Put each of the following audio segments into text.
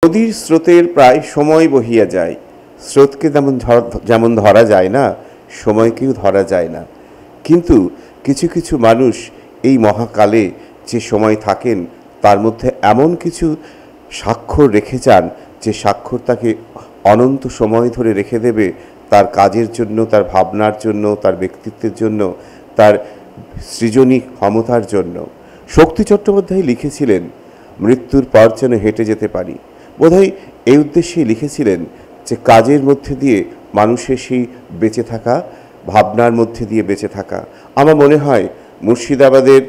নদীর স্রোতের প্রায় সময় বহিয়া যায়। স্রোতকে যেমন ধরা যায় না, সময়কেও ধরা যায় না। কিন্তু কিছু কিছু মানুষ এই মহাকালে যে সময় থাকেন, তার মধ্যে এমন কিছু স্বাক্ষর রেখে যান যে স্বাক্ষর তাকে অনন্ত সময় ধরে রেখে দেবে, তার কাজের জন্য, তার ভাবনার জন্য, তার ব্যক্তিত্বের জন্য, তার সৃজনী ক্ষমতার জন্য। শক্তি চট্টোপাধ্যায় লিখেছিলেন, মৃত্যুর পর যেন হেঁটে যেতে পারি। বোধহয় এই উদ্দেশ্যেই লিখেছিলেন যে কাজের মধ্যে দিয়ে মানুষের সেই বেঁচে থাকা, ভাবনার মধ্যে দিয়ে বেঁচে থাকা। আমার মনে হয় মুর্শিদাবাদের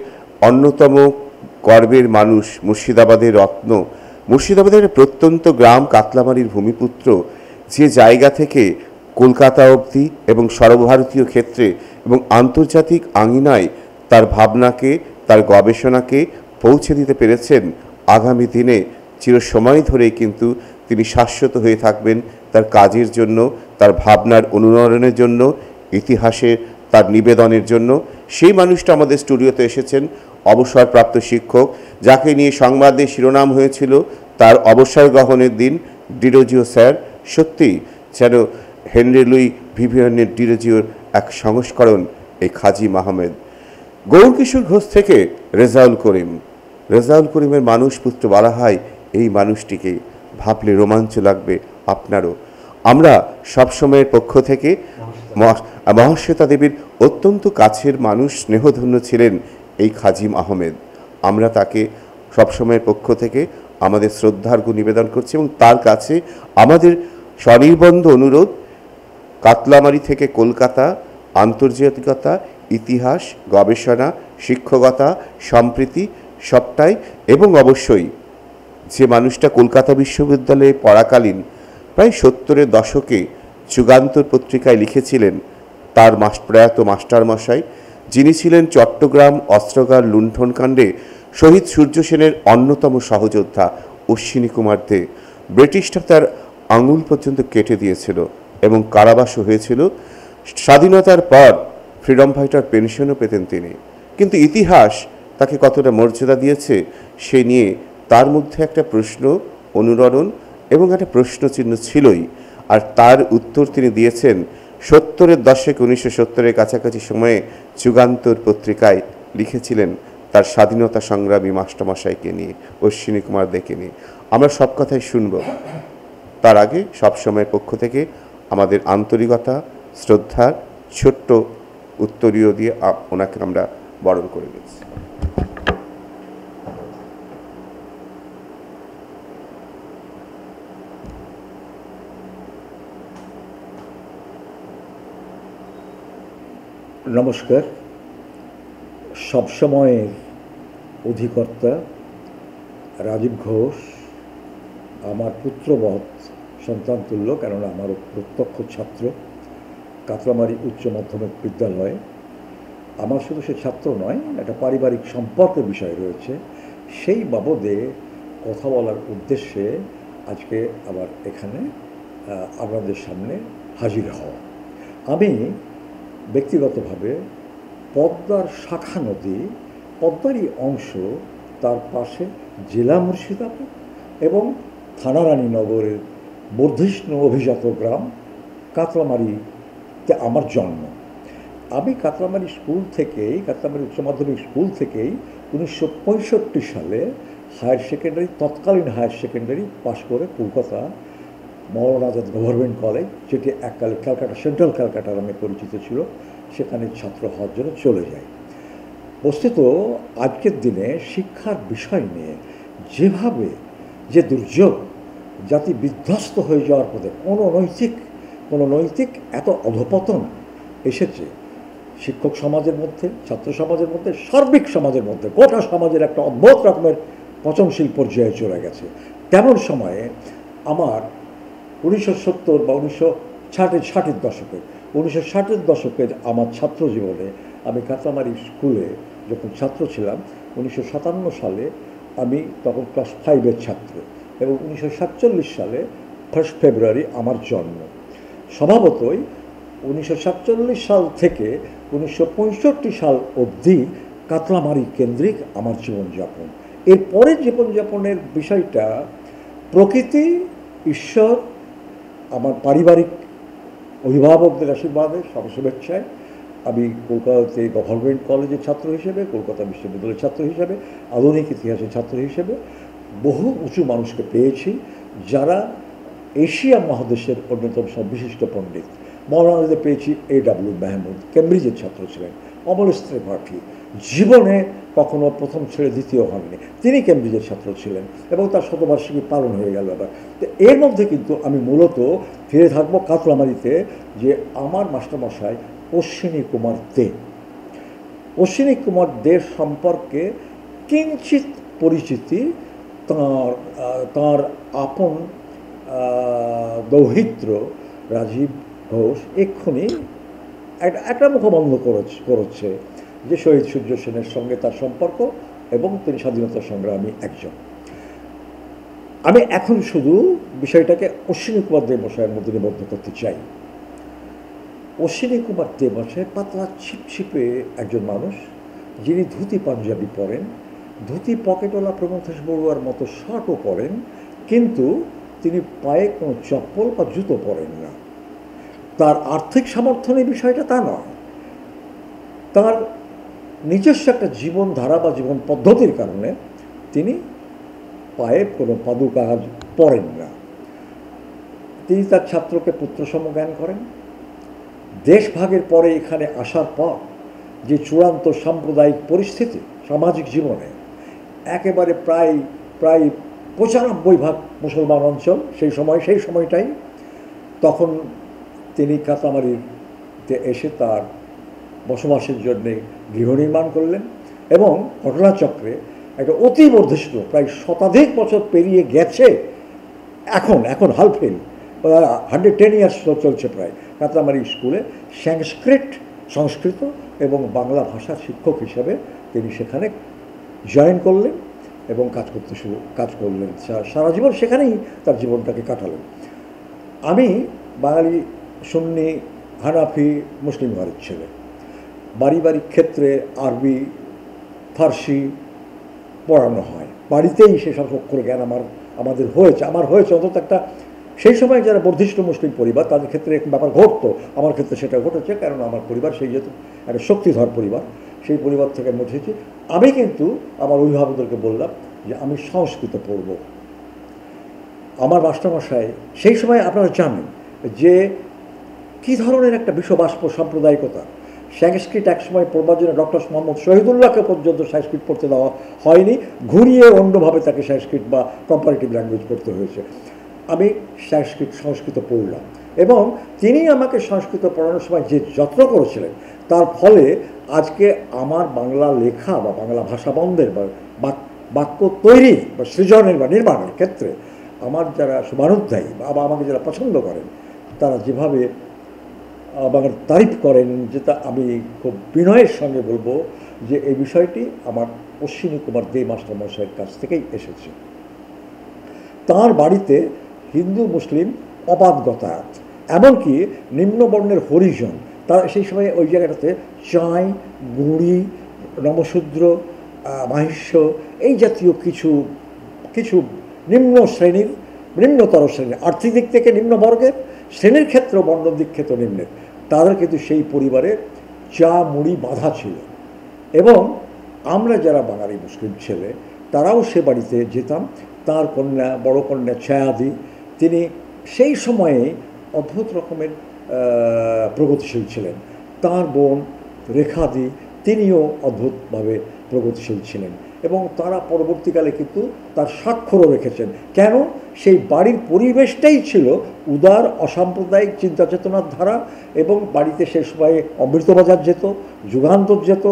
অন্যতম গর্বের মানুষ, মুর্শিদাবাদের রত্ন, মুর্শিদাবাদের প্রত্যন্ত গ্রাম কাতলামারির ভূমিপুত্র, যে জায়গা থেকে কলকাতা অবধি এবং সর্বভারতীয় ক্ষেত্রে এবং আন্তর্জাতিক আঙিনায় তার ভাবনাকে, তার গবেষণাকে পৌঁছে দিতে পেরেছেন, আগামী দিনে চিরসময় ধরেই কিন্তু তিনি শাশ্বত হয়ে থাকবেন তার কাজের জন্য, তার ভাবনার অনুরণনের জন্য, ইতিহাসে তার নিবেদনের জন্য। সেই মানুষটা আমাদের স্টুডিওতে এসেছেন, অবসরপ্রাপ্ত শিক্ষক, যাকে নিয়ে সংবাদে শিরোনাম হয়েছিল তার অবসর গ্রহণের দিন। ডিরোজিও স্যার সত্যি যেন হেনরি লুই ভিভিয়ানের ডিরোজিওর এক সংস্করণ এই খাজিম আহমেদ। গৌরকিশোর ঘোষ থেকে রেজাউল করিম, রেজাউল করিমের মানুষ পুত্র বলা হয় এই মানুষটিকে। ভাবলে রোমাঞ্চ লাগবে আপনারও। আমরা সবসময়ের পক্ষ থেকে মহাশ্বেতা দেবীর অত্যন্ত কাছের মানুষ, স্নেহধন্য ছিলেন এই খাজিম আহমেদ। আমরা তাকে সবসময়ের পক্ষ থেকে আমাদের শ্রদ্ধার্ঘ্য নিবেদন করছি এবং তার কাছে আমাদের স্বনির্বন্ধ অনুরোধ, কাতলামারি থেকে কলকাতা, আন্তর্জাতিকতা, ইতিহাস, গবেষণা, শিক্ষকতা, সম্প্রীতি সবটাই, এবং অবশ্যই যে মানুষটা কলকাতা বিশ্ববিদ্যালয়ে পড়াকালীন প্রায় 70-এর দশকে যুগান্তর পত্রিকায় লিখেছিলেন তার প্রয়াত মাস্টারমশাই, যিনি ছিলেন চট্টগ্রাম অস্ত্রাগার লুণ্ঠনকাণ্ডে শহীদ সূর্য সেনের অন্যতম সহযোদ্ধা অশ্বিনী কুমার দে। ব্রিটিশরা তার আঙুল পর্যন্ত কেটে দিয়েছিল এবং কারাবাসও হয়েছিল। স্বাধীনতার পর ফ্রিডম ফাইটার পেনশনও পেতেন তিনি। কিন্তু ইতিহাস তাকে কতটা মর্যাদা দিয়েছে সে নিয়ে তার মধ্যে একটা প্রশ্ন, অনুরণন এবং একটা প্রশ্নচিহ্ন ছিলই। আর তার উত্তর তিনি দিয়েছেন 70-এর দশক, 1970-এর কাছাকাছি সময়ে যুগান্তর পত্রিকায় লিখেছিলেন তার স্বাধীনতা সংগ্রামী মাস্টারমশাইকে নিয়ে, অশ্বিনী কুমার দেকে নিয়ে। আমরা সব কথাই শুনব। তার আগে সবসময়ের পক্ষ থেকে আমাদের আন্তরিকতা, শ্রদ্ধার ছোট্ট উত্তরীয় দিয়ে ওনাকে আমরা বরণ করে দিচ্ছি। নমস্কার। সবসময়ের অধিকর্তা রাজীব ঘোষ আমার পুত্রবৎ সন্তানতুল্য, কেননা আমারও প্রত্যক্ষ ছাত্র কাতলামারি উচ্চ মাধ্যমিক বিদ্যালয়ে। আমার শুধু সে ছাত্র নয়, একটা পারিবারিক সম্পর্কের বিষয় রয়েছে, সেই বাবদে কথা বলার উদ্দেশ্যে আজকে আবার এখানে আপনাদের সামনে হাজির হওয়া। আমি ব্যক্তিগতভাবে পদ্মার শাখা নদী, পদ্মারই অংশ, তার পাশে জেলা মুর্শিদাবাদ এবং থানা রানীনগরের বর্ধিষ্ণু অভিজাত গ্রাম কাতলামারিতে আমার জন্ম। আমি কাতলামারি স্কুল থেকেই, কাতলামারি উচ্চ মাধ্যমিক স্কুল থেকেই 1965 সালে হায়ার সেকেন্ডারি, তৎকালীন হায়ার সেকেন্ডারি পাশ করে কলকাতা মৌলানা আজাদ গভর্নমেন্ট কলেজ, যেটি এককালে ক্যালকাটা, সেন্ট্রাল ক্যালকাটা নামে পরিচিত ছিল, সেখানে ছাত্র হওয়ার জন্য চলে যায়। বস্তুত আজকের দিনে শিক্ষার বিষয় নিয়ে যেভাবে যে দুর্যোগ, জাতি বিধ্বস্ত হয়ে যাওয়ার পথে, কোনো নৈতিক এত অধপতন এসেছে শিক্ষক সমাজের মধ্যে, ছাত্র সমাজের মধ্যে, সার্বিক সমাজের মধ্যে, গোটা সমাজের একটা অদ্ভুত রকমের পচনশীল পর্যায়ে চলে গেছে। তেমন সময়ে আমার 1970 বা 1960-এর দশকের আমার ছাত্র জীবনে, আমি কাতলামারি স্কুলে যখন ছাত্র ছিলাম 1957 সালে, আমি তখন ক্লাস 5-এর ছাত্র, এবং 1947 সালে 1 ফেব্রুয়ারি আমার জন্ম। স্বভাবতই 1947 সাল থেকে 1965 সাল অবধি কাতলামারি কেন্দ্রিক আমার জীবনযাপন। এরপরে জীবনযাপনের বিষয়টা প্রকৃতি, ঈশ্বর, আমার পারিবারিক অভিভাবকদের আশীর্বাদে, শুভেচ্ছায় আমি কলকাতাতে গভর্নমেন্ট কলেজের ছাত্র হিসেবে, কলকাতা বিশ্ববিদ্যালয়ের ছাত্র হিসেবে, আধুনিক ইতিহাসের ছাত্র হিসেবে বহু উঁচু মানুষকে পেয়েছি, যারা এশিয়া মহাদেশের অন্যতম সব বিশিষ্ট পণ্ডিত। মৌলানাতে পেয়েছি A.W. মেহমুদ, কেমব্রিজের ছাত্র ছিলেন। অমল ত্রিপাঠী জীবনে কখনো প্রথম ছেড়ে দ্বিতীয় হননি, তিনি কেমব্রিজের ছাত্র ছিলেন এবং তার শতবার্ষিকী পালন হয়ে গেল এবার। তো এর মধ্যে কিন্তু আমি মূলত ফিরে থাকবো কাতলামারিতে, যে আমার মাস্টারমশাই অশ্বিনী কুমার দে। অশ্বিনী কুমার দের সম্পর্কে কিঞ্চিত পরিচিতি তাঁর আপন দৌহিত্র রাজীব ঘোষ এক্ষুনি একটা মুখবন্ধ করেছে যে শহীদ সূর্য সেনের সঙ্গে তার সম্পর্ক এবং তিনি স্বাধীনতা সংগ্রামী একজন। আমি এখন শুধু বিষয়টাকে অশ্বিনী কুমার দে মশাইয়ের মধ্যে নিবদ্ধ করতে চাই। অশ্বিনী কুমার দে মশাই পাতলা ছিপছিপে একজন মানুষ, যিনি ধুতি পাঞ্জাবি পরেন, ধুতি পকেটওয়ালা প্রমথেশ বড়ুয়ার মতো শার্টও পরেন, কিন্তু তিনি পায়ে কোনো চপ্পল বা জুতো পরেন না। তার আর্থিক সামর্থ্য নেই বিষয়টা তা নয়, তার নিজস্ব একটা জীবনধারা বা জীবন পদ্ধতির কারণে তিনি পায়ে কোনো পাদুকাজ পরেন না। তিনি তার ছাত্রকে পুত্রসম জ্ঞান করেন। দেশভাগের পরে এখানে আসার পর যে চূড়ান্ত সাম্প্রদায়িক পরিস্থিতি সামাজিক জীবনে, একেবারে প্রায় 95% মুসলমান অঞ্চল সেই সময়টাই, তখন তিনি কাতামারিতে এসে তার বসবাসের জন্যে গৃহ নির্মাণ করলেন এবং ঘটনাচক্রে একটা অতি বর্ধিষ্ণু প্রায় শতাধিক বছর পেরিয়ে গেছে, এখন হালফেল 110 ইয়ার্স চলছে প্রায়, কাতামারি স্কুলে সংস্কৃত এবং বাংলা ভাষার শিক্ষক হিসাবে তিনি সেখানে জয়েন করলেন এবং কাজ করলেন। সারা জীবন সেখানেই তার জীবনটাকে কাটালেন। আমি বাঙালি সুন্নি হানাফি মুসলিম ঘরের ছেলে, বাড়ি ক্ষেত্রে আরবি ফার্সি পড়ানো হয়, বাড়িতেই সেসব অক্ষর জ্ঞান আমার হয়েছে অন্তত একটা। সেই সময় যারা বর্ধিষ্ণু মুসলিম পরিবার তাদের ক্ষেত্রে এরকম ব্যাপার ঘটতো, আমার ক্ষেত্রে সেটা ঘটেছে, কারণ আমার পরিবার সেই যেহেতু একটা শক্তিধর পরিবার, সেই পরিবার থেকে আমি উঠেছি। আমি কিন্তু আমার অভিভাবকদেরকে বললাম যে আমি সংস্কৃত পড়ব। আমার মাস্টারমশাই সেই সময় আপনারা জানেন যে কী ধরনের একটা বিশ্ববাষ্প সাম্প্রদায়িকতা। সংস্কৃত একসময় পড়বার জন্য ডক্টর মোহাম্মদ শহীদুল্লাহকে পর্যন্ত সংস্কৃত পড়তে দেওয়া হয়নি, ঘুরিয়ে অন্যভাবে তাকে সংস্কৃত বা কম্পারেটিভ ল্যাঙ্গুয়েজ পড়তে হয়েছে। আমি সংস্কৃত পড়লাম এবং তিনি আমাকে সংস্কৃত পড়ানোর সময় যে যত্ন করেছিলেন, তার ফলে আজকে আমার বাংলা লেখা বা বাংলা ভাষা বন্ধের বা বাক্য তৈরির বা সৃজনের বা নির্মাণের ক্ষেত্রে আমার যারা শুভানুধ্যায়ী বা আমাকে যারা পছন্দ করেন, তারা যেভাবে আমার তারিফ করেন, যেটা আমি খুব বিনয়ের সঙ্গে বলবো যে এই বিষয়টি আমার অশ্বিনী কুমার দে মাস্টারমশাইয়ের কাছ থেকেই এসেছে। তাঁর বাড়িতে হিন্দু মুসলিম অবাধ গতায়াত, এমনকি নিম্নবর্ণের হরিজন, তারা সেই সময় ওই জায়গাটাতে চাঁই, গুঁড়ি, নমশূদ্র, মাহিষ্য এই জাতীয় কিছু নিম্নতর শ্রেণীর, আর্থিক দিক থেকে নিম্নবর্গের, শ্রেণীর ক্ষেত্রে বর্ণ দিক ক্ষেত্রে নিম্নের, তাদের কিন্তু সেই পরিবারে চা মুড়ি বাঁধা ছিল। এবং আমরা যারা বাঙালি মুসলিম ছেলে তারাও সে বাড়িতে যেতাম। তার কন্যা, বড় কন্যা ছায়াদি, তিনি সেই সময়ে অদ্ভুত রকমের প্রগতিশীল ছিলেন। তার বোন রেখাদি, তিনিও অদ্ভুতভাবে প্রগতিশীল ছিলেন এবং তারা পরবর্তীকালে কিন্তু তার স্বাক্ষরও রেখেছেন। কেন? সেই বাড়ির পরিবেশটাই ছিল উদার অসাম্প্রদায়িক চিন্তা চেতনার ধারা, এবং বাড়িতে সে সময়ে অমৃতবাজার যেত, যুগান্তর যেত,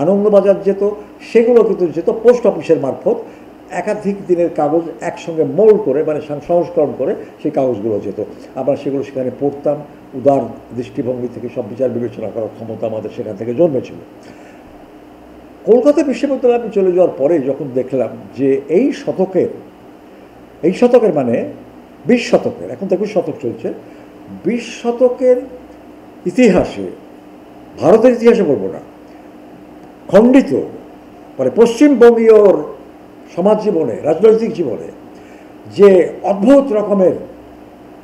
আনন্দবাজার যেত, সেগুলো কিন্তু যেত পোস্ট অফিসের মারফত। একাধিক দিনের কাগজ একসঙ্গে মোল্ড করে মানে সংস্করণ করে সেই কাগজগুলো যেত, আমরা সেগুলো সেখানে পড়তাম। উদার দৃষ্টিভঙ্গি থেকে সব বিচার বিবেচনা করার ক্ষমতা আমাদের সেখান থেকে জন্মেছিল। কলকাতা বিশ্ববিদ্যালয়ে আমি চলে যাওয়ার পরে যখন দেখলাম যে এই শতকের মানে 20 শতকের, এখন তো 21 শতক চলছে, 20 শতকের ইতিহাসে, ভারতের ইতিহাসে বলবো না, খণ্ডিত মানে পশ্চিমবঙ্গীয় সমাজ জীবনে, রাজনৈতিক জীবনে যে অদ্ভুত রকমের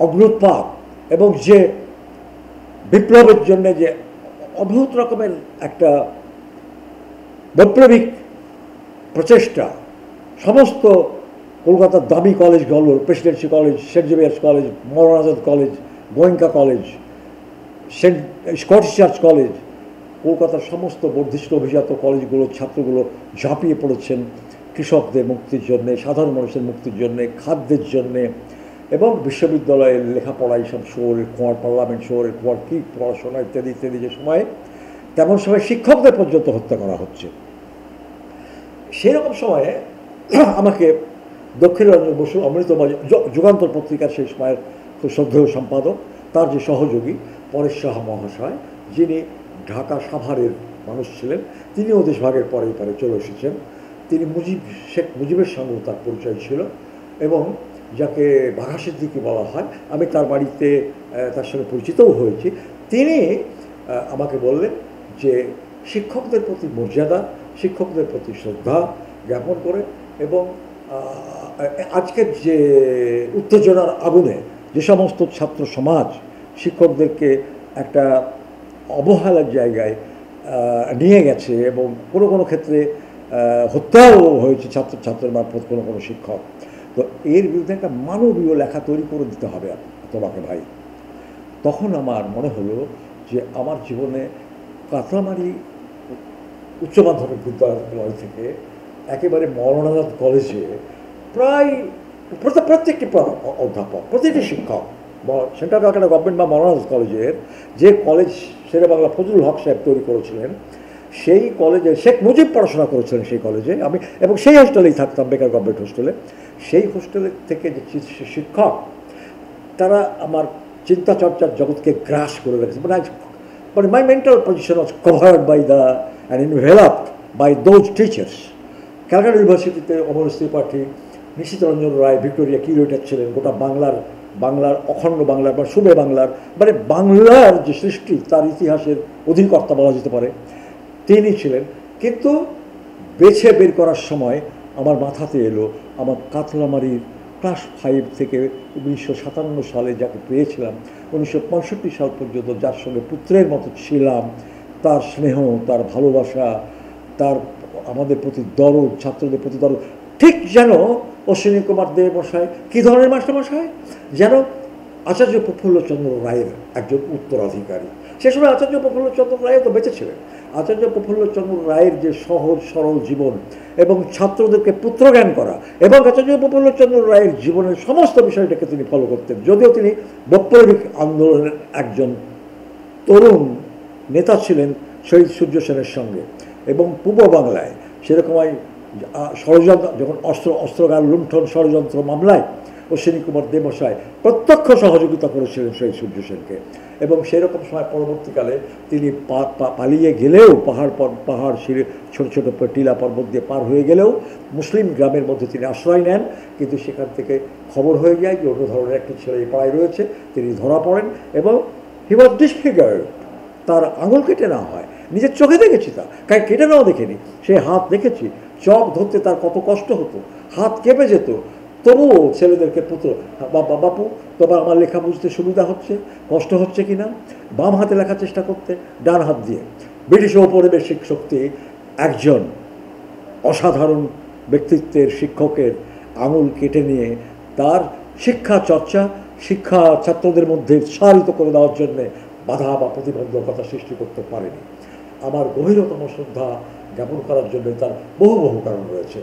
অগ্নুৎপাত এবং যে বিপ্লবের জন্য যে অদ্ভুত রকমের একটা বৈপ্লবিক প্রচেষ্টা, সমস্ত কলকাতার দামি কলেজগুলো, Presidency college, saint Xavier's college, Maulana Azad college, Goenka college, saint Scottish church college, কলকাতার সমস্ত বর্ধিষ্ঠ অভিজাত কলেজগুলোর ছাত্রগুলো ঝাঁপিয়ে পড়েছেন কৃষকদের মুক্তির জন্যে, সাধারণ মানুষের মুক্তির জন্যে, খাদ্যের জন্যে, এবং বিশ্ববিদ্যালয়ের লেখাপড়া, এইসব শহরের খোঁয়ার, পার্লামেন্ট শহরের খোঁয়ার, কী পড়াশোনা ইত্যাদি ইত্যাদি, যে সময় তেমন সময় শিক্ষকদের পর্যন্ত হত্যা করা হচ্ছে। সেই রকম সময়ে আমাকে দক্ষিণরঞ্জন বসু, অমৃতময় যুগান্তর পত্রিকার সেই সময়ের খুব শ্রদ্ধেয় সম্পাদক, তার যে সহযোগী পরেশ সাহা মহাশয়, যিনি ঢাকা সাভারের মানুষ ছিলেন, তিনিও দেশভাগের পরে পরে চলে এসেছেন। তিনি শেখ মুজিবের সঙ্গেও তার পরিচয় ছিল, এবং যাকে বাঘা সিদ্দিকী বলা হয়, আমি তার বাড়িতে তার সঙ্গে পরিচিতও হয়েছি। তিনি আমাকে বললেন যে শিক্ষকদের প্রতি মর্যাদা, শিক্ষকদের প্রতি শ্রদ্ধা জ্ঞাপন করে, এবং আজকের যে উত্তেজনার আগুনে যে সমস্ত ছাত্র সমাজ শিক্ষকদেরকে একটা অবহেলার জায়গায় নিয়ে গেছে, এবং কোনো কোনো ক্ষেত্রে হত্যাও হয়েছে ছাত্রের মারফত কোনো কোনো শিক্ষক, তো এর বিরুদ্ধে একটা মানবীয় লেখা তৈরি করে দিতে হবে তোমাকে ভাই। তখন আমার মনে হলো যে আমার জীবনে কাতলামারি উচ্চ মাধ্যমিক বিদ্যালয় থেকে একেবারে মৌলানা আজাদ কলেজে প্রায় প্রত্যেকটি অধ্যাপক, প্রতিটি শিক্ষক, সেন্ট্রাল ক্যালকাটা গভর্নমেন্ট বা মৌলানা আজাদ কলেজের যে কলেজ শেরে বাংলা ফজলুল হক সাহেব তৈরি করেছিলেন, সেই কলেজে শেখ মুজিব পড়াশোনা করেছিলেন সেই কলেজে, আমি এবং সেই হোস্টেলেই থাকতাম, বেকার গভর্নমেন্ট হোস্টেলে। সেই হোস্টেলের থেকে যে শিক্ষক, তারা আমার চিন্তা চর্চার জগৎকে গ্রাস করে রেখেছে। মানে my mental position was covered by the and enveloped by those teachers. Calcutta ইউনিভার্সিটিতে অমর ত্রিপাঠী, নিশিত রঞ্জন রায় ভিক্টোরিয়া কিউরেটার ছিলেন, গোটা বাংলার অখণ্ড বাংলার বা শুভে বাংলার, মানে বাংলার যে সৃষ্টি তার ইতিহাসের অধিকর্তা বলা যেতে পারে, তিনি ছিলেন। কিন্তু বেছে বের করার সময় আমার মাথাতে এলো আমার কাতলামারির ক্লাস 5 থেকে 1957 সালে যাকে পেয়েছিলাম, 1965 সাল পর্যন্ত যার সঙ্গে পুত্রের মতো ছিলাম, তার স্নেহ, তার ভালোবাসা, তার আমাদের প্রতি দরদ, ছাত্রদের প্রতি দরদ, ঠিক যেন অশ্বিনী কুমার দে মশাই, কী ধরনের মাস্টারমশাই, যেন আচার্য প্রফুল্লচন্দ্র রায়ের একজন উত্তরাধিকারী। সে সময় আচার্য প্রফুল্লচন্দ্র রায় তো বেঁচে ছিলেন। আচার্য প্রফুল্লচন্দ্র রায়ের যে সহজ সরল জীবন এবং ছাত্রদেরকে পুত্রজ্ঞান করা, এবং আচার্য প্রফুল্লচন্দ্র রায়ের জীবনের সমস্ত বিষয়টাকে তিনি ফলো করতেন, যদিও তিনি বৈপ্লবিক আন্দোলনের একজন তরুণ নেতা ছিলেন শহীদ সূর্য সেনের সঙ্গে, এবং পূর্ব বাংলায় সেরকমই ষড়যন্ত্র, যখন অস্ত্রগার লুণ্ঠন ষড়যন্ত্র মামলায় অশ্বিনী কুমার দে মশাই প্রত্যক্ষ সহযোগিতা করেছিলেন শহীদ সূর্য সেনকে, এবং সেরকম সময় পরবর্তীকালে তিনি পালিয়ে গেলেও পাহাড় সিঁড়ি ছোটো ছোটো টিলা পর্বত দিয়ে পার হয়ে গেলেও মুসলিম গ্রামের মধ্যে তিনি আশ্রয় নেন, কিন্তু সেখান থেকে খবর হয়ে যায় যে অন্য ধরনের একটি ছেলে এই পাড়ায় রয়েছে, তিনি ধরা পড়েন, এবং হি ওয়াজ ডিসফিগার্ড, তার আঙুল কেটে নেওয়া হয়। নিজের চোখে দেখেছি, তা কাই কেটে নেওয়া দেখিনি, সে হাত দেখেছি, চক ধরতে তার কত কষ্ট হতো, হাত কেঁপে যেত, তবুও ছেলেদেরকে পুত্র, বাপু তোমার আমার লেখা বুঝতে সুবিধা হচ্ছে, কষ্ট হচ্ছে কি না, বাম হাতে লেখার চেষ্টা করতে, ডান হাত দিয়ে। ব্রিটিশ ঔপনিবেশিক শক্তি একজন অসাধারণ ব্যক্তিত্বের শিক্ষকের আঙুল কেটে নিয়ে তার শিক্ষা চর্চা, শিক্ষা ছাত্রদের মধ্যে সারিত করে দেওয়ার জন্যে বাধা বা প্রতিবন্ধকতা সৃষ্টি করতে পারেনি। আমার গভীরতম শ্রদ্ধা জ্ঞাপন করার জন্য তার বহু বহু কারণ রয়েছে।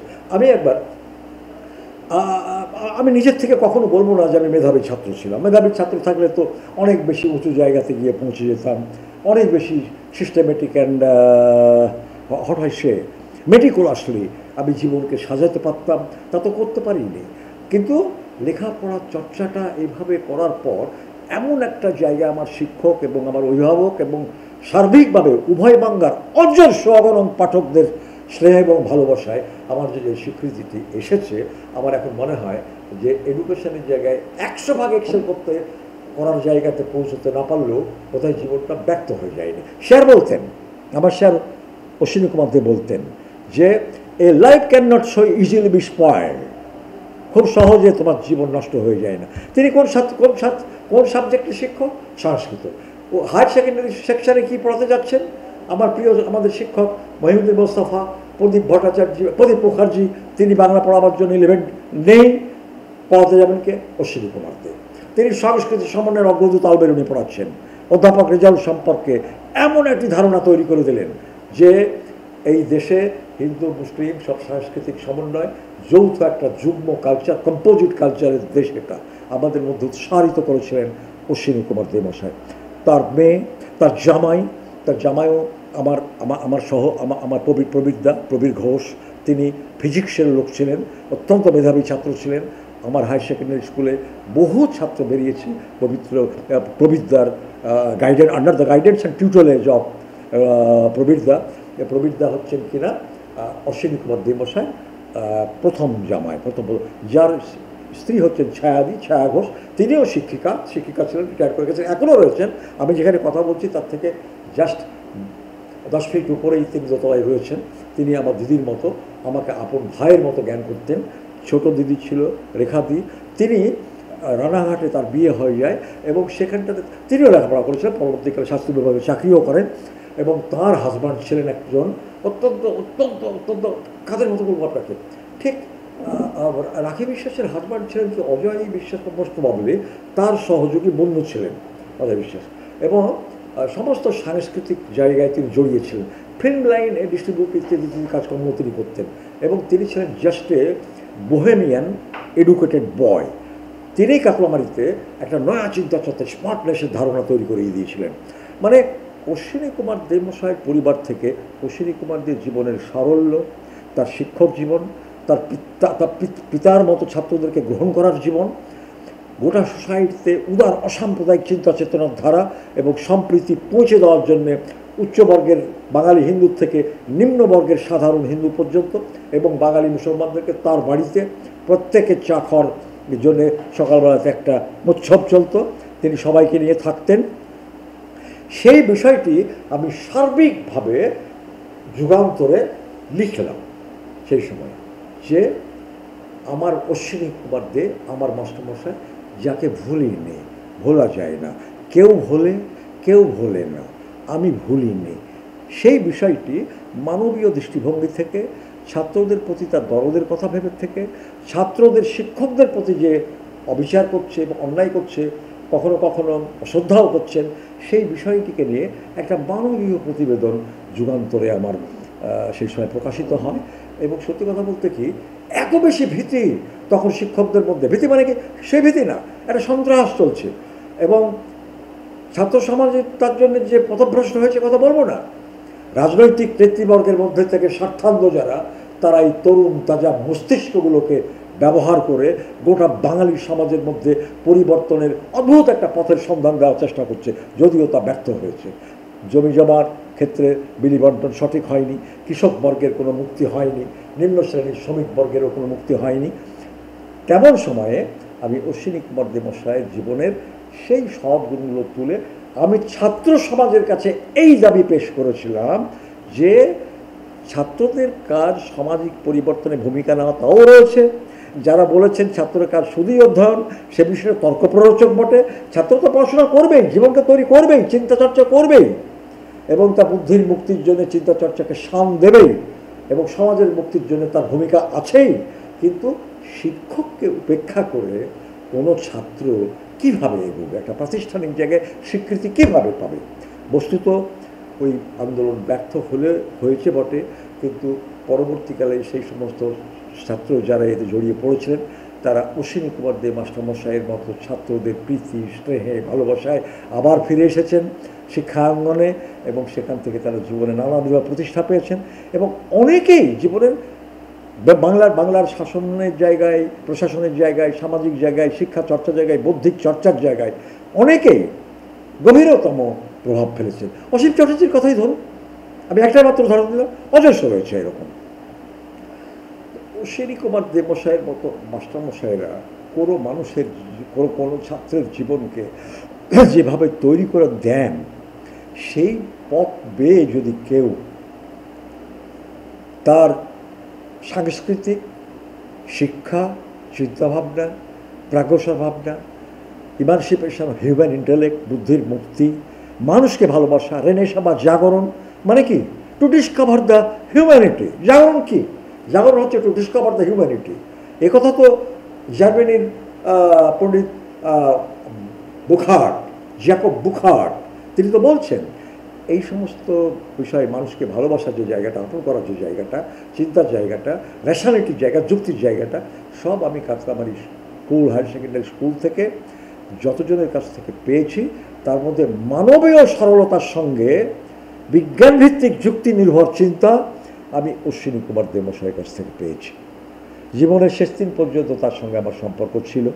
আমি নিজের থেকে কখনো বলবো না যে আমি মেধাবী ছাত্র ছিলাম। মেধাবী ছাত্র থাকলে তো অনেক বেশি উঁচু জায়গাতে গিয়ে পৌঁছে যেতাম, অনেক বেশি সিস্টেমেটিক অ্যান্ড হট হয় সে মেটিকুলাসলি আমি জীবনকে সাজাতে পারতাম, তা তো করতে পারিনি। কিন্তু লেখাপড়ার চর্চাটা এইভাবে করার পর এমন একটা জায়গায় আমার শিক্ষক এবং আমার অভিভাবক এবং সার্বিকভাবে উভয় বাংলার অজস্র অগণন পাঠকদের স্নেহ এবং ভালোবাসায় আমার যে স্বীকৃতিটি এসেছে, আমার এখন মনে হয় যে এডুকেশনের জায়গায় 100% এক্সেল করার জায়গাতে পৌঁছতে না পারলেও কোথায় জীবনটা ব্যর্থ হয়ে যায়নি। স্যার বলতেন, আমার স্যার অশ্বিনী কুমার দে বলতেন যে এ life can not so easily B spoiled খুব সহজে তোমার জীবন নষ্ট হয়ে যায় না। তিনি কোন সাবজেক্টের শিক্ষক? সংস্কৃত। ও হায়ার সেকেন্ডারি সেকশনে কী পড়াতে যাচ্ছেন? আমার প্রিয় আমাদের শিক্ষক মহিউদ্দিন মোস্তফা, প্রদীপ মুখার্জি, তিনি বাংলা পড়াবার জন্য 11 নেই, পড়াতে যাবেন কে? অশ্বিনী কুমার দে। তিনি সংস্কৃতি সমন্বয়ের অগ্রদূত আলবেরুনি পড়াচ্ছেন। অধ্যাপক রেজাউল সম্পর্কে এমন একটি ধারণা তৈরি করে দিলেন যে এই দেশে হিন্দু মুসলিম সব সাংস্কৃতিক সমন্বয় যৌথ একটা যুগ্ম কালচার, কম্পোজিট কালচারের দেশ এটা আমাদের মধ্যে উৎসাহিত করেছিলেন অশ্বিনী কুমার দে মশাই। তার মেয়ে, তার জামাইও আমার প্রবীর ঘোষ, তিনি ফিজিক্সের লোক ছিলেন, অত্যন্ত মেধাবী ছাত্র ছিলেন। আমার হায়ার সেকেন্ডারি স্কুলে বহু ছাত্র বেরিয়েছে প্রবীরদার under the guidance and tutorial of প্রবীরদা হচ্ছেন কিনা অশ্বিনী কুমার দে মশাই প্রথম জামাই, যার স্ত্রী হচ্ছেন ছায়া ঘোষ। তিনিও শিক্ষিকা ছিলেন, রিটায়ার করে গেছেন, এখনও রয়েছেন। আমি যেখানে কথা বলছি তার থেকে জাস্ট 10 ফিট উপরেই তিনি দোতলায় রয়েছেন। তিনি আমার দিদির মতো, আমাকে আপন ভাইয়ের মতো জ্ঞান করতেন। ছোট দিদি ছিল রেখাদি, তিনি রানাঘাটে তার বিয়ে হয়ে যায় এবং সেখানটাতে তিনিও লেখাপড়া করেছিলেন, পরবর্তীকালে শাস্ত্র বিভাগে চাকরিও করেন। এবং তার হাজব্যান্ড ছিলেন একজন অত্যন্ত অত্যন্ত অত্যন্ত কাদের মতো বলবো আপনাকে, ঠিক রাখি বিশ্বাসের হাজব্যান্ড ছিলেন কি অজয় বিশ্বাস মোস্ট প্রবাবলি, তার সহযোগী বন্ধু ছিলেন অজয় বিশ্বাস। এবং সমস্ত সাংস্কৃতিক জায়গায় তিনি জড়িয়েছিলেন, ফিল্ম লাইনে ডিস্ট্রিবিউট ইত্যাদি কাজকর্ম তিনি করতেন। এবং তিনি ছিলেন জাস্ট এ বোহেমিয়ান এডুকেটেড বয়। তিনি কাতলামারিতে একটা নয়া চিন্তা চর্চা, স্মার্টনেসের ধারণা তৈরি করে দিয়েছিলেন। মানে অশ্বিনী কুমার দে মশাইয়ের পরিবার থেকে অশ্বিনী কুমার দের জীবনের সারল্য, তার শিক্ষক জীবন, তার পিতার মতো ছাত্রদেরকে গ্রহণ করার জীবন, গোটা সোসাইটিতে উদার অসাম্প্রদায়িক চিন্তা চেতনার ধারা এবং সম্প্রীতি পৌঁছে দেওয়ার জন্যে উচ্চবর্গের বাঙালি হিন্দু থেকে নিম্নবর্গের সাধারণ হিন্দু পর্যন্ত এবং বাঙালি মুসলমানদেরকে তার বাড়িতে প্রত্যেকের চা খাওয়ার জন্যে সকালবেলাতে একটা উৎসব চলত, তিনি সবাইকে নিয়ে থাকতেন। সেই বিষয়টি আমি সার্বিকভাবে যুগান্তরে লিখলাম সেই সময়, যে আমার অশ্বিনী কুমার দে আমার মাস্টারমশাই, যাকে ভুলিনি, ভোলা যায় না, কেউ ভোলে না, আমি ভুলিনি। সেই বিষয়টি মানবীয় দৃষ্টিভঙ্গি থেকে, ছাত্রদের প্রতি তার দরদের কথা ভেবে থেকে, ছাত্রদের শিক্ষকদের প্রতি যে অবিচার করছে এবং অন্যায় করছে, কখনো কখনো অশ্রদ্ধাও করছেন, সেই বিষয়টিকে নিয়ে একটা মানবীয় প্রতিবেদন যুগান্তরে আমার সেই সময় প্রকাশিত হয়। এবং সত্যি কথা বলতে কি, এত বেশি ভীতি তখন শিক্ষকদের মধ্যে, ভীতি মানে কি, সে ভীতি না, একটা সন্ত্রাস চলছে। এবং ছাত্র সমাজে তার জন্য যে পথভ্রষ্ট হয়েছে কথা বলবো না, রাজনৈতিক নেতৃবর্গের মধ্যে থেকে স্বার্থান্ধ যারা, তারা এই তরুণ তাজা মস্তিষ্কগুলোকে ব্যবহার করে গোটা বাঙালি সমাজের মধ্যে পরিবর্তনের অদ্ভুত একটা পথের সন্ধান দেওয়ার চেষ্টা করছে, যদিও তা ব্যর্থ হয়েছে। জমি জমার ক্ষেত্রে বিলি বন্টন সঠিক হয়নি, কৃষক বর্গের কোনো মুক্তি হয়নি, নিম্ন শ্রেণীর শ্রমিক বর্গেরও কোনো মুক্তি হয়নি। তেমন সময়ে আমি অশ্বিনী কুমার দে মশাইয়ের জীবনের সেই সব গুণগুলো তুলে আমি ছাত্র সমাজের কাছে এই দাবি পেশ করেছিলাম যে ছাত্রদের কাজ সামাজিক পরিবর্তনে ভূমিকা নেওয়া তাও রয়েছে। যারা বলেছেন ছাত্রের কাজ শুধুই অধ্যয়ন, সে বিষয়ে তর্ক প্ররোচক বটে। ছাত্র তো পড়াশোনা করবেই, জীবনকে তৈরি করবেই, চিন্তা চর্চা করবেই এবং তার বুদ্ধির মুক্তির জন্য চিন্তা চর্চাকে শান দেবেই এবং সমাজের মুক্তির জন্য তার ভূমিকা আছেই। কিন্তু শিক্ষককে উপেক্ষা করে কোনো ছাত্র কীভাবে এগোবে, একটা প্রাতিষ্ঠানিক জায়গায় স্বীকৃতি কীভাবে পাবে? বস্তুত ওই আন্দোলন ব্যর্থ হয়েছে বটে, কিন্তু পরবর্তীকালে সেই সমস্ত ছাত্র যারা এতে জড়িয়ে পড়েছিলেন, তারা অশ্বিনী কুমার দে মাস্টারমশাইয়ের মতো ছাত্রদের প্রীতি স্নেহে ভালোবাসায় আবার ফিরে এসেছেন শিক্ষাঙ্গনে এবং সেখান থেকে তারা জীবনে নানাবিধ প্রতিষ্ঠা পেয়েছেন। এবং অনেকেই জীবনের বাংলার শাসনের জায়গায়, প্রশাসনের জায়গায়, সামাজিক জায়গায়, শিক্ষা চর্চার জায়গায়, বৌদ্ধিক চর্চার জায়গায় অনেকেই গভীরতম প্রভাব ফেলেছেন। অসীম চ্যাটার্জির কথাই ধরুন, আমি একটা মাত্র উদাহরণ দিলাম, অজস্র রয়েছে এরকম। অশ্বিনী কুমার দে মশাইয়ের মতো মাস্টারমশাইরা কোনো মানুষের, কোনো ছাত্রের জীবনকে যেভাবে তৈরি করে দেন, সেই পথ বেয়ে যদি কেউ তার সাংস্কৃতিক শিক্ষা চিন্তাভাবনা, প্রাগ্রসর ভাবনা, ইমানসিপেশন অফ হিউম্যান ইন্টেলেক্ট, বুদ্ধির মুক্তি, মানুষকে ভালোবাসা, রেনেসা বা জাগরণ। মানে কি? To discover the humanity. জাগরণ কি? জাগরণ হচ্ছে টু ডিসকভার দ্য হিউম্যানিটি। একথা তো জার্মানির পণ্ডিত বুখার্ড, জ্যাকব বুখার্ড, তিনি তো বলছেন এই সমস্ত বিষয়, মানুষকে ভালোবাসার যে জায়গাটা, আপন করার যে জায়গাটা, চিন্তার জায়গাটা, রেশনালিটির জায়গা, যুক্তির জায়গাটা, সব আমি Katlamari school, higher secondary school থেকে যতজনের কাছ থেকে পেয়েছি, তার মধ্যে মানবীয় সরলতার সঙ্গে বিজ্ঞানভিত্তিক যুক্তি নির্ভর চিন্তা আমি অশ্বিনী কুমার দে মশাইয়ের কাছ থেকে পেয়েছি। জীবনের শেষ দিন পর্যন্ত তার সঙ্গে আমার সম্পর্ক ছিল।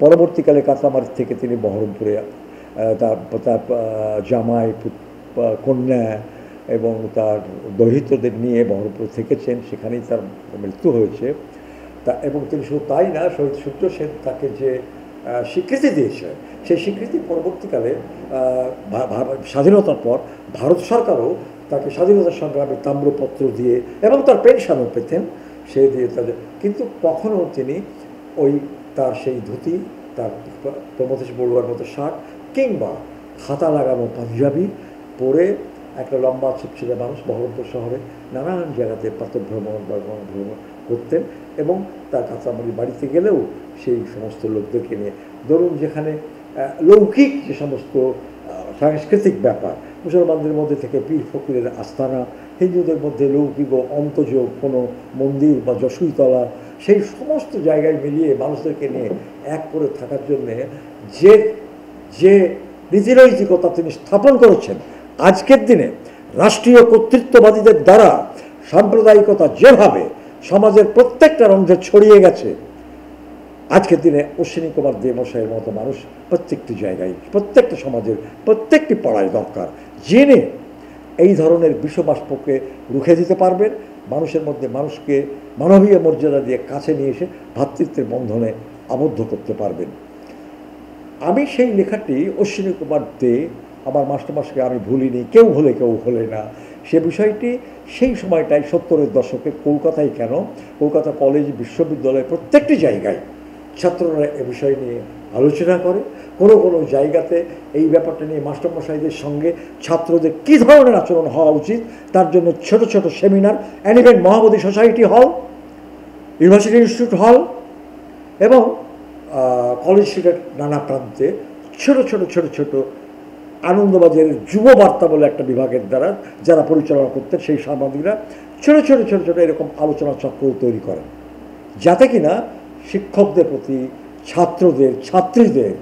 পরবর্তীকালে কাতলামারি থেকে তিনি বহরমপুরে তার জামাই, কন্যা এবং তার দহিতদের নিয়ে বহরমপুর থেকেছেন, সেখানেই তার মৃত্যু হয়েছে। এবং তিনি শুধু তাই না, শহীদ সূর্য সেন তাকে যে স্বীকৃতি দিয়েছে, সেই স্বীকৃতি পরবর্তীকালে স্বাধীনতার পর ভারত সরকারও তাকে স্বাধীনতা সংগ্রামে তাম্রপত্র দিয়ে এবং তার পেনশনও পেতেন, সে দিয়ে তাদের। কিন্তু কখনও তিনি ওই তার সেই ধুতি, তার প্রমথেশ বড়ুয়ার মতো শার্ট কিংবা হাতা লাগানো পাঞ্জাবি পরে একটা লম্বা ছিপছিপে মানুষ বহরমপুর শহরে নানান জায়গাতে প্রাতঃভ্রমণ বা ভ্রমণ করতেন। এবং তার কাঁচামারি বাড়িতে গেলেও সেই সমস্ত লোকদেরকে নিয়ে, ধরুন যেখানে লৌকিক যে সমস্ত সাংস্কৃতিক ব্যাপার, মুসলমানদের মধ্যে থেকে পীর ফকিরের আস্তানা, হিন্দুদের মধ্যে লৌকিক ও অন্তজ কোনো মন্দির বা যশোইতলা, সেই সমস্ত জায়গায় মিলিয়ে মানুষদেরকে নিয়ে এক করে থাকার জন্যে যে যে নীতিনৈতিকতা তিনি স্থাপন করেছেন, আজকের দিনে রাষ্ট্রীয় কর্তৃত্ববাদীদের দ্বারা সাম্প্রদায়িকতা যেভাবে সমাজের প্রত্যেকটা রন্ধ্রে ছড়িয়ে গেছে, আজকের দিনে অশ্বিনী কুমার দে মশাইয়ের মতো মানুষ প্রত্যেকটি জায়গায়, প্রত্যেকটা সমাজের প্রত্যেকটি পাড়ায় দরকার, যিনি এই ধরনের বিষবাষ্পকে রুখে দিতে পারবেন, মানুষের মধ্যে মানুষকে মানবীয় মর্যাদা দিয়ে কাছে নিয়ে এসে ভ্রাতৃত্বের বন্ধনে আবদ্ধ করতে পারবেন। আমি সেই লেখাটি অশ্বিনী কুমার দে, আমার মাস্টারমশাইকে আমি ভুলিনি, কেউ ভুলে কেউ ভোলে না, সে বিষয়টি সেই সময়টায় 70-এর দশকে কলকাতায় কেন, কলকাতা কলেজ, বিশ্ববিদ্যালয়, প্রত্যেকটি জায়গায় ছাত্ররা এ বিষয় নিয়ে আলোচনা করে। কোনো কোনো জায়গাতে এই ব্যাপারটা নিয়ে মাস্টারমশাইদের সঙ্গে ছাত্রদের কী ধরনের আচরণ হওয়া উচিত তার জন্য ছোট ছোট সেমিনার, অ্যানিমেন্ট মহাবোধি সোসাইটি হল, ইউনিভার্সিটি ইনস্টিটিউট হল এবং কলেজ স্ট্রিটের নানা প্রান্তে ছোট ছোট ছোট ছোট আনন্দবাজারের যুব বার্তা বলে একটা বিভাগের দ্বারা যারা পরিচালনা করতেন, সেই সাংবাদিকরা ছোট ছোট ছোট ছোট এরকম আলোচনা চক্র তৈরি করেন, যাতে কিনা শিক্ষকদের প্রতি, ছাত্রদের, ছাত্রীদের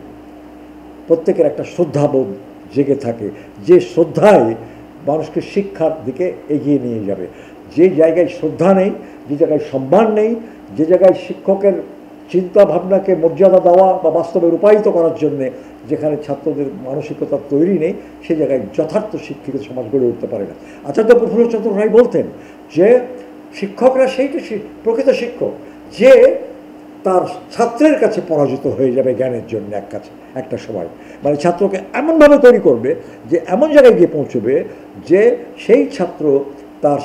প্রত্যেকের একটা শ্রদ্ধাবোধ জেগে থাকে, যে শ্রদ্ধায় মানুষকে শিক্ষার দিকে এগিয়ে নিয়ে যাবে। যে জায়গায় শ্রদ্ধা নেই, যে জায়গায় সম্মান নেই, যে জায়গায় শিক্ষকের চিন্তা ভাবনাকে মর্যাদা দেওয়া বা বাস্তবে রূপায়িত করার জন্যে যেখানে ছাত্রদের মানসিকতা তৈরি নেই, সে জায়গায় যথার্থ শিক্ষিত সমাজ গড়ে উঠতে পারে না। আচার্য প্রফুল্লচন্দ্র রায় বলতেন যে শিক্ষকরা সেইটি প্রকৃত শিক্ষক যে তার ছাত্রের কাছে পরাজিত হয়ে যাবে জ্ঞানের জন্য একটা সময়, মানে ছাত্রকে এমনভাবে তৈরি করবে যে এমন জায়গায় গিয়ে পৌঁছবে যে সেই ছাত্র তার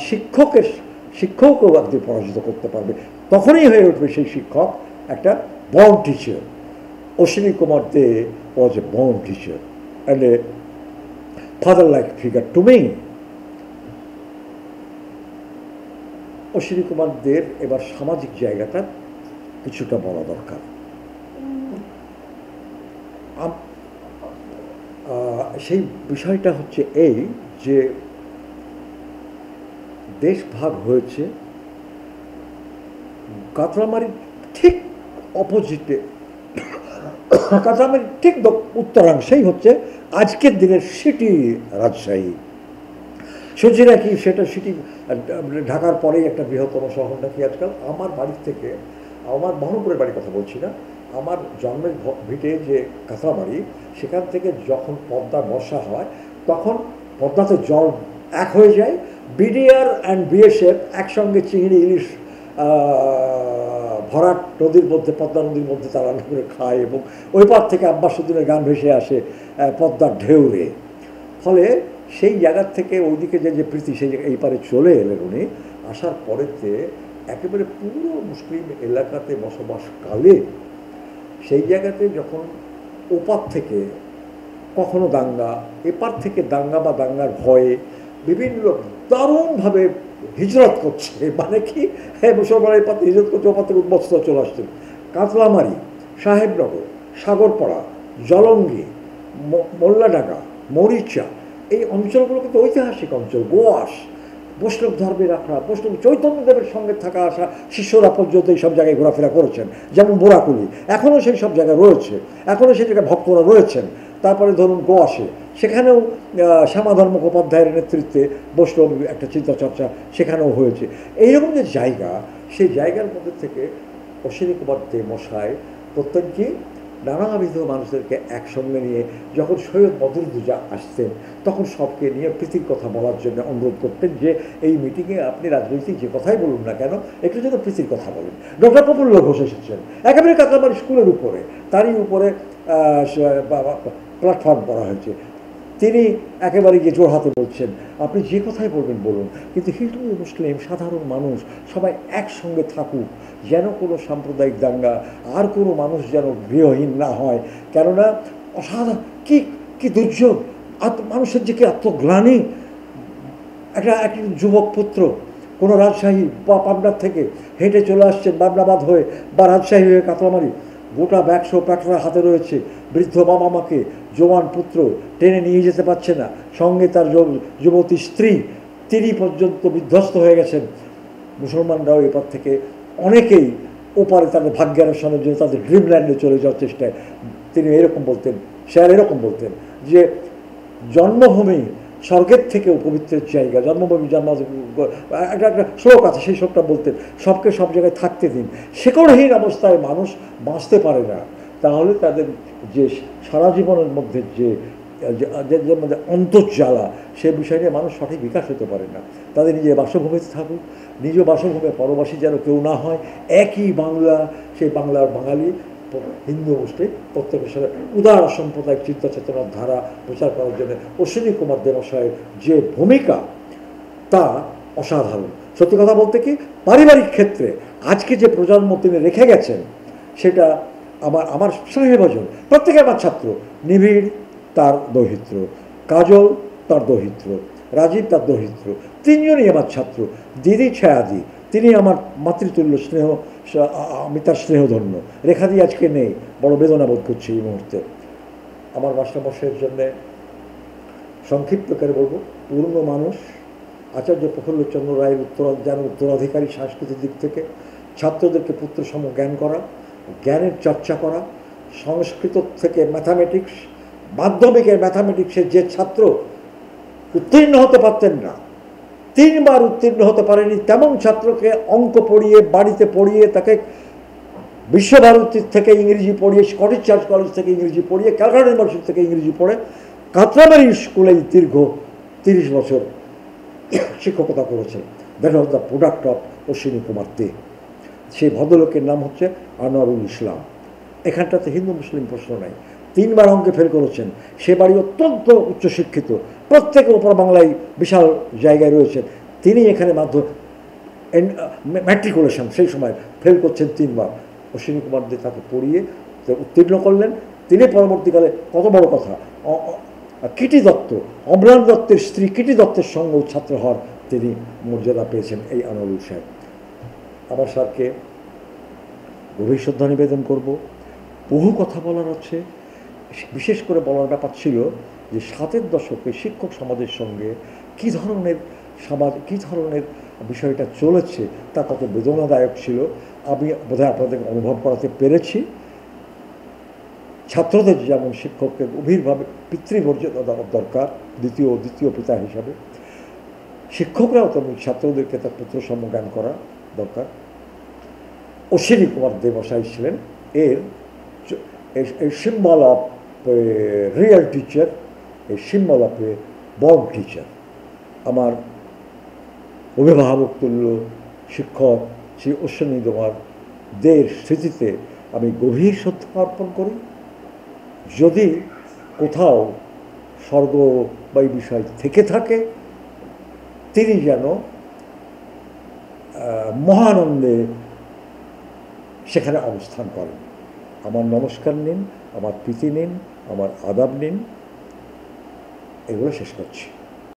শিক্ষকও একদিন পরাজিত করতে পারবে, তখনই হয়ে উঠবে সেই শিক্ষক একটা born teacher. Ashwini Kumar De was a born teacher and a father-like figure to me. Ashwini Kumar দের এবার সামাজিক জায়গাটা কিছুটা বলা দরকার। সেই বিষয়টা হচ্ছে এই যে দেশ ভাগ হয়েছে, কাতরামারির ঠিক অপোজিটে, কাতরামারির ঠিক উত্তরাংশেই হচ্ছে আজকের দিনের সিটি রাজশাহী। শুনছি নাকি সেটা সিটি ঢাকার পরেই একটা বৃহত্তম শহর নাকি আজকাল। আমার বাড়ির থেকে, আমার বহরমপুরের বাড়ির কথা বলছি না, আমার জন্মের ভিটে যে কাতরামারি, সেখান থেকে যখন পদ্মা বর্ষা হয় তখন পদ্মাতে জল এক হয়ে যায়, বিডিআর অ্যান্ড বিএসএফ একসঙ্গে চিংড়ি ইলিশ ভরাট নদীর মধ্যে, পদ্মা নদীর মধ্যে তারা রান্না করে খায়, এবং ওই পার থেকে আব্বাসুদ্দিনের গান ভেসে আসে পদ্মার ঢেউরে। ফলে সেই জায়গার থেকে ওইদিকে যে প্রীতি, সেই জায়গায় এই পারে চলে এলেন উনি। আসার পরেতে একেবারে পুরো মুসলিম এলাকাতে বসবাসকালে সেই জায়গাতে যখন ওপার থেকে কখনো দাঙ্গা, এপার থেকে দাঙ্গা বা দাঙ্গার ভয়ে বিভিন্ন লোক দারুণভাবে হিজরত করছে, মানে কি, হ্যাঁ, মুসলমানের এপার থেকে হিজরত করছে, ওপার থেকে উদ্বস্ত চলে আসছে। কাতলামারি, সাহেবনগর, সাগরপাড়া, জলঙ্গি, মোল্লাডাঙ্গা, মরিচা, এই অঞ্চলগুলো কিন্তু ঐতিহাসিক অঞ্চল। গোয়াস, বৈষ্ণব ধর্মের আখড়া, বৈষ্ণব চৈতন্যদেবের সঙ্গে থাকা আসা শিষ্যরা পর্যন্ত এই সব জায়গায় ঘোরাফেরা করেছেন, যেমন বোরাকুলি, এখনও সেই সব জায়গায় রয়েছে, এখনও সেই জায়গায় ভক্তরা রয়েছেন। তারপরে ধরুন গোয়াসে, সেখানেও শ্যামাধর মুখোপাধ্যায়ের নেতৃত্বে বৈষ্ণব একটা চিন্তাচর্চা সেখানেও হয়েছে। এইরকম যে জায়গা, সেই জায়গার মধ্যে থেকে অশ্বিনী কুমার দে মশাই প্রত্যেককে নানাবিধ মানুষদেরকে একসঙ্গে নিয়ে যখন সৈয়দ বদরুদ্দোজা আসতেন, তখন সবকে নিয়ে প্রীতির কথা বলার জন্য অনুরোধ করতেন যে এই মিটিংয়ে আপনি রাজনৈতিক যে কথাই বলুন না কেন, একটু যেন প্রীতির কথা বলেন। ডক্টর প্রফুল্ল ঘোষ এসেছেন, একেবারে কাতলামারি স্কুলের উপরে, তারই উপরে প্ল্যাটফর্ম করা হয়েছে। তিনি একেবারে গিয়ে জোড়হাতে বলছেন আপনি যে কথাই বলবেন বলুন, কিন্তু হিন্দু মুসলিম সাধারণ মানুষ সবাই একসঙ্গে থাকুক, যেন কোনো সাম্প্রদায়িক দাঙ্গা, আর কোনো মানুষ যেন গৃহহীন না হয়। কেননা অসাধারণ কি কি দুর্যোগ, মানুষের যে কি আত্মগ্লানি। একটা যুবক পুত্র কোনো রাজশাহী বা পাবনার থেকে হেঁটে চলে আসছেন বাবনাবাদ হয়ে বা রাজশাহী হয়ে কাতলামারি, গোটা ব্যাগসহ প্যাকরা হাতে রয়েছে, বৃদ্ধ বাবা মাকে জোয়ান পুত্র টেনে নিয়ে যেতে পারছে না, সঙ্গে তার যুবতী স্ত্রী, তিনি পর্যন্ত বিধ্বস্ত হয়ে গেছেন। মুসলমানরাও এপার থেকে অনেকেই ওপারে তাদের ভাগ্যান্বেষণের জন্য তাদের ড্রিমল্যান্ডে চলে যাওয়ার চেষ্টায়। তিনি এরকম বলতেন, স্যার এরকম বলতেন যে জন্মভূমি স্বর্গের থেকেও পবিত্রের জায়গা, জন্মভূমি একটা একটা শ্লোক আছে, সেই শ্লোকটা বলতেন সবকে সব জায়গায় থাকতে দিন। শেকড়হীন অবস্থায় মানুষ বাঁচতে পারে না, তাহলে তাদের যে সারা জীবনের মধ্যে যে মধ্যে অন্তর্জ্বালা, সে বিষয় নিয়ে মানুষ সঠিক বিকাশ হতে পারে না। তাদের নিজের বাসভূমিতে থাকুক, নিজ বাসভূমে পরবাসী যেন কেউ না হয়, একই বাংলা, সেই বাংলার বাঙালি হিন্দু মুসলিম প্রত্যেকের সাথে উদার সাম্প্রদায়িক চিন্তা চেতনার ধারা প্রচার করার জন্য অশ্বিনী কুমার দে মশাইয়ের যে ভূমিকা, তা অসাধারণ। সত্যি কথা বলতে কি, পারিবারিক ক্ষেত্রে আজকে যে প্রজন্ম তিনি রেখে গেছেন, সেটা আমার স্নেহভাজন প্রত্যেকে আমার ছাত্র। নিবিড় তার দৌহিত্র, কাজল তার দৌহিত্র, রাজীব তার দৌহিত্র, তিনজনই আমার ছাত্র। দিদি ছায়াদি, তিনি আমার মাতৃতুল্য স্নেহ, আমি তার স্নেহধন্য। রেখাদি আজকে নেই, বড় বেদনা বোধ করছি এই মুহূর্তে। আমার মাস্টারমশাইয়ের জন্যে সংক্ষিপ্ত করে বলবো, পূর্ণ মানুষ, আচার্য প্রফুল্লচন্দ্র রায়ের উত্তরাধিকারী সাংস্কৃতিক দিক থেকে, ছাত্রদেরকে পুত্রসম জ্ঞান করা, জ্ঞানের চর্চা করা, সংস্কৃত থেকে ম্যাথামেটিক্স, মাধ্যমিকের ম্যাথামেটিক্সের যে ছাত্র উত্তীর্ণ হতে পারতেন না, 3 বার উত্তীর্ণ হতে পারেনি, তেমন ছাত্রকে অঙ্ক পড়িয়ে, বাড়িতে পড়িয়ে, তাকে বিশ্বভারতীর থেকে ইংরেজি পড়িয়ে, স্কটিশ চার্চ কলেজ থেকে ইংরেজি পড়িয়ে, ক্যালকাটা ইউনিভার্সিটি থেকে ইংরেজি পড়ে কাতলামারি স্কুলেই দীর্ঘ 30 বছর শিক্ষকতা করেছেন। That was the product of Ashwini Kumar Dey. সেই ভদ্রলোকের নাম হচ্ছে আনোয়ারুল ইসলাম। এখানটাতে হিন্দু মুসলিম প্রশ্ন নাই। 3 বার অঙ্কে ফেল করেছেন। সে বাড়ি অত্যন্ত উচ্চশিক্ষিত, প্রত্যেকে ওপর বাংলায় বিশাল জায়গায় রয়েছেন। তিনি এখানে ম্যাট্রিকুলেশন সেই সময় ফেল করছেন 3 বার। অশ্বিনী কুমার দে তাকে পড়িয়ে উত্তীর্ণ করলেন। তিনি পরবর্তীকালে, কত বড় কথা, কিটি দত্ত, অম্লান দত্তের স্ত্রী কিটি দত্তের সঙ্গেও ছাত্র হওয়ার তিনি মর্যাদা পেয়েছেন এই আনোয়ারুল সাহেব। আমার স্যারকে গভীর শ্রদ্ধা নিবেদন করব। বহু কথা বলার আছে, বিশেষ করে বলার ব্যাপার ছিল যে 7-এর দশকে শিক্ষক সমাজের সঙ্গে কী ধরনের কী ধরনের বিষয়টা চলেছে, তা কত বেদনাদায়ক ছিল, আমি বোধহয় আপনাদেরকে অনুভব করাতে পেরেছি। ছাত্রদের যেমন শিক্ষককে গভীরভাবে পিতৃমর্যাদা দেওয়ার দরকার, দ্বিতীয় পিতা হিসাবে, শিক্ষকরাও তেমন ছাত্রদেরকে তার পুত্রসম জ্ঞান করা দরকার। অশ্বিনী কুমার দে মশাই ছিলেন এর symbol of real teacher, a symbol of A born teacher. আমার অভিভাবক তুল্য শিক্ষক শ্রী অশ্বিনী কুমার দের স্মৃতিতে আমি গভীর শ্রদ্ধা অর্পণ করি। যদি কোথাও স্বর্গ বা এই বিষয় থেকে থাকে, তিনি যেন মহানন্দে সেখানে অবস্থান করেন। আমার নমস্কার নিন, আমার প্রীতি নিন, আমার আদাব নিন, এগুলো শেষ করছি।